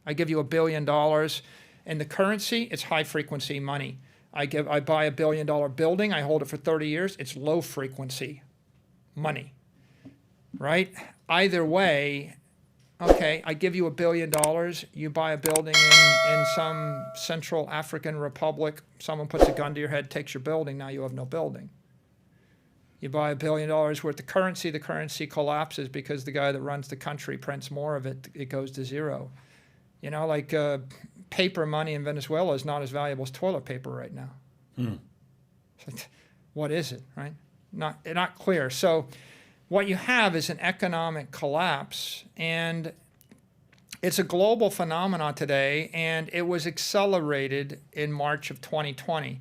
I give you $1 billion. And the currency, it's high frequency money. I buy $1 billion building, I hold it for 30 years, it's low frequency money, right? Either way, okay, I give you $1 billion, you buy a building in some Central African Republic, someone puts a gun to your head, takes your building, now you have no building. You buy $1 billion worth of currency, the currency collapses because the guy that runs the country prints more of it, it goes to zero. You know, like paper money in Venezuela is not as valuable as toilet paper right now. What is it, right? Not clear. So what you have is an economic collapse, and it's a global phenomenon today, and it was accelerated in March of 2020,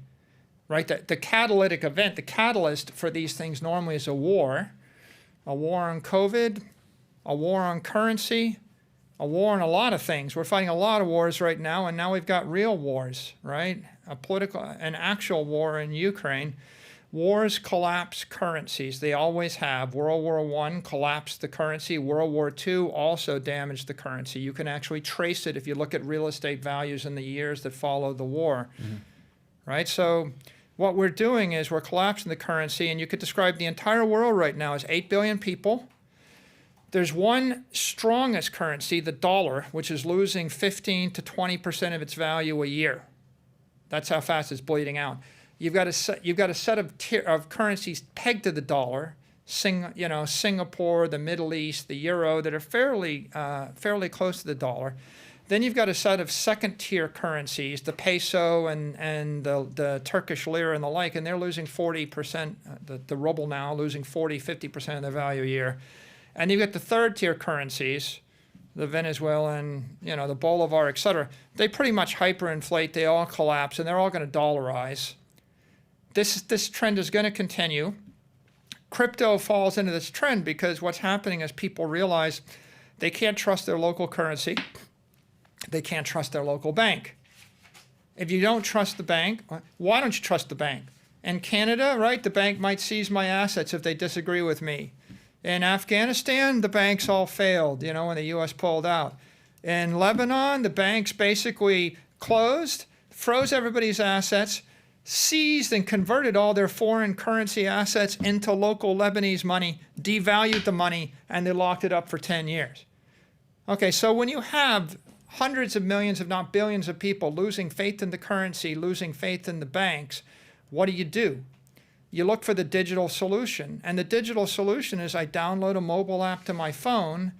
right? The catalytic event, the catalyst for these things normally is a war on COVID, a war on currency, a war on a lot of things. We're fighting a lot of wars right now, and now we've got real wars, right? An actual war in Ukraine. Wars collapse currencies. They always have. World War I collapsed the currency. World War II also damaged the currency. You can actually trace it if you look at real estate values in the years that followed the war, right? So what we're doing is we're collapsing the currency, and you could describe the entire world right now as 8 billion people. There's one strongest currency, the dollar, which is losing 15 to 20% of its value a year. That's how fast it's bleeding out. You've got a set of currencies pegged to the dollar, Singapore, the Middle East, the euro, that are fairly close to the dollar. Then you've got a set of second-tier currencies, the peso and the Turkish lira and the like, and they're losing 40%, the ruble now losing 40, 50% of their value a year. And you've got the third-tier currencies, the Venezuelan, the Bolivar, et cetera. They pretty much hyperinflate. They all collapse, and they're all going to dollarize. This trend is going to continue. Crypto falls into this trend because what's happening is people realize they can't trust their local currency. They can't trust their local bank. If you don't trust the bank, why don't you trust the bank? In Canada, right, the bank might seize my assets if they disagree with me. In Afghanistan, the banks all failed, when the U.S. pulled out. In Lebanon, the banks basically closed, froze everybody's assets, seized and converted all their foreign currency assets into local Lebanese money, devalued the money, and they locked it up for 10 years. Okay, so when you have hundreds of millions, if not billions of people losing faith in the currency, losing faith in the banks, what do? You look for the digital solution. And the digital solution is I download a mobile app to my phone,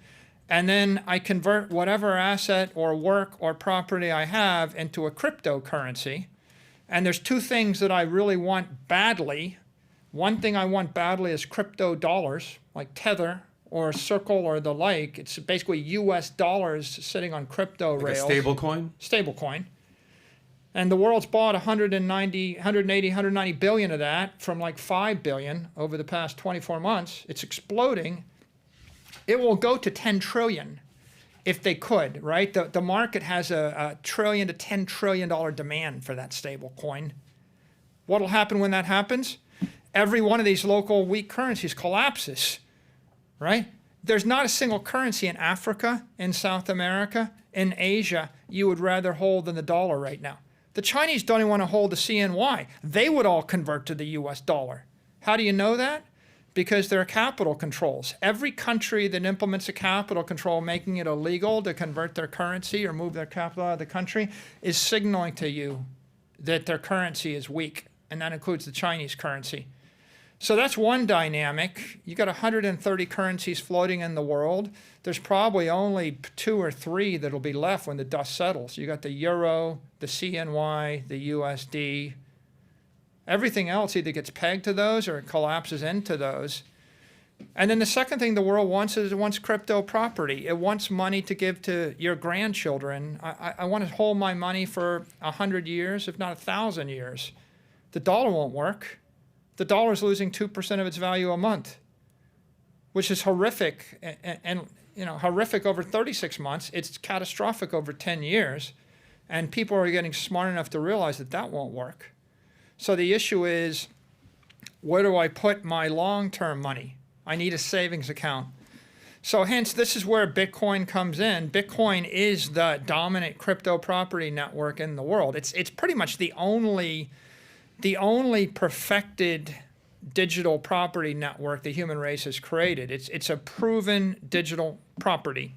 and then I convert whatever asset or work or property I have into a cryptocurrency. And there's two things that I really want badly. One thing I want badly is crypto dollars, like Tether or Circle or the like. It's basically US dollars sitting on crypto rails. Like a stable coin? Stable coin. And the world's bought 180, 190 billion of that from like 5 billion over the past 24 months. It's exploding. It will go to 10 trillion if they could, right? The market has a trillion to $10 trillion demand for that stable coin. What'll happen when that happens? Every one of these local weak currencies collapses, right? There's not a single currency in Africa, in South America, in Asia you would rather hold than the dollar right now. The Chinese don't even want to hold the CNY. They would all convert to the US dollar. How do you know that? Because there are capital controls. Every country that implements a capital control, making it illegal to convert their currency or move their capital out of the country, is signaling to you that their currency is weak, and that includes the Chinese currency. So that's one dynamic. You got 130 currencies floating in the world. There's probably only 2 or 3 that'll be left when the dust settles. You got the euro, the CNY, the USD. Everything else either gets pegged to those or it collapses into those. And then the second thing the world wants is it wants crypto property. It wants money to give to your grandchildren. I want to hold my money for 100 years, if not 1,000 years. The dollar won't work. The dollar is losing 2% of its value a month, which is horrific, and horrific over 36 months. It's catastrophic over 10 years, and people are getting smart enough to realize that that won't work. So the issue is, where do I put my long-term money? I need a savings account. So hence, this is where Bitcoin comes in. Bitcoin is the dominant crypto property network in the world. It's pretty much the only perfected digital property network the human race has created. It's a proven digital property.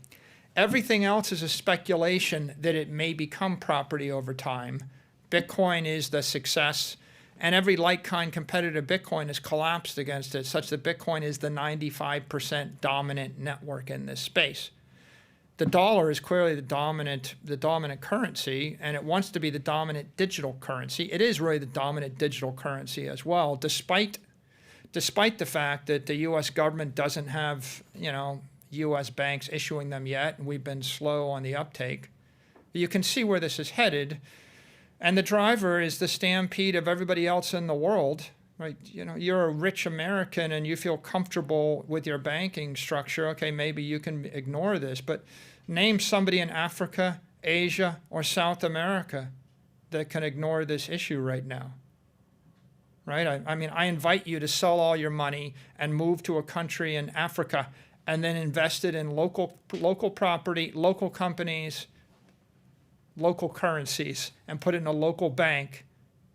Everything else is a speculation that it may become property over time. Bitcoin is the success, and every like-kind competitor to Bitcoin has collapsed against it, such that Bitcoin is the 95% dominant network in this space. The dollar is clearly the dominant currency, and it wants to be the dominant digital currency. It is really the dominant digital currency as well, despite the fact that the U.S. government doesn't have, U.S. banks issuing them yet, and we've been slow on the uptake. You can see where this is headed, and the driver is the stampede of everybody else in the world. Right? You're a rich American and you feel comfortable with your banking structure. Okay, maybe you can ignore this, but name somebody in Africa, Asia, or South America that can ignore this issue right now. Right? I invite you to sell all your money and move to a country in Africa and then invest it in local property, local companies, local currencies, and put it in a local bank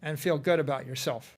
and feel good about yourself.